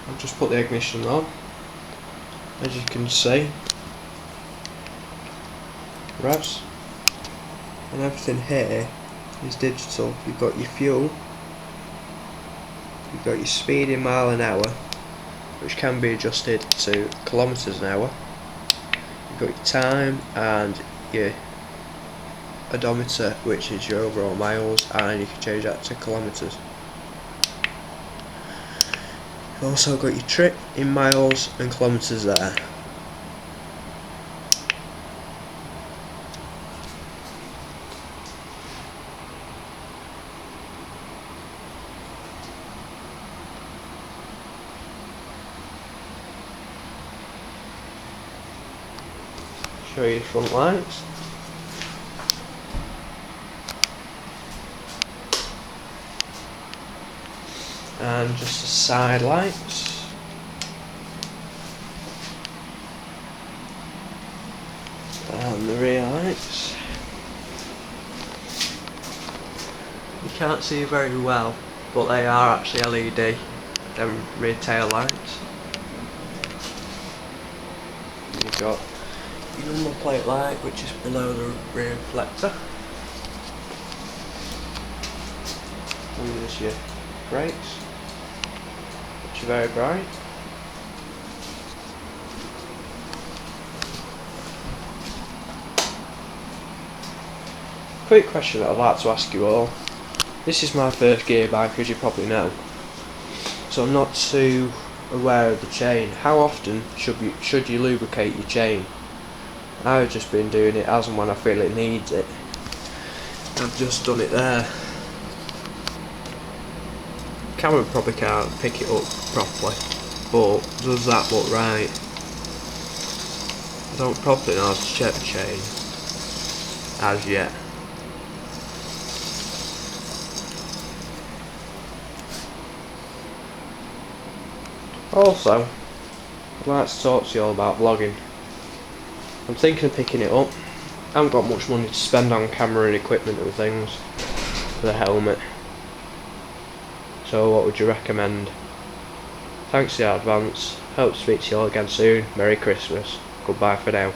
I've just put the ignition on. As you can see, revs and everything here is digital. You've got your fuel, you've got your speed in mile an hour, which can be adjusted to kilometres an hour. You've got your time and your odometer, which is your overall miles, and you can change that to kilometres. You've also got your trip in miles and kilometres there. Show you the front lights. And just the side lights. And the rear lights. You can't see very well, but they are actually LED, them rear tail lights. You've got your number plate light, which is below the rear reflector. And there's your brakes, which are very bright. Quick question that I'd like to ask you all. This is my first gear bike, as you probably know, so I'm not too aware of the chain. How often should you lubricate your chain? I've just been doing it as and when I feel it needs it. I've just done it there. Camera probably can't pick it up properly, but does that look right? I don't properly know how to check the chain as yet. Also, I'd like to talk to you all about vlogging. I'm thinking of picking it up. I haven't got much money to spend on camera and equipment and things for the helmet. So what would you recommend? Thanks for your advance. Hope to speak to you all again soon. Merry Christmas. Goodbye for now.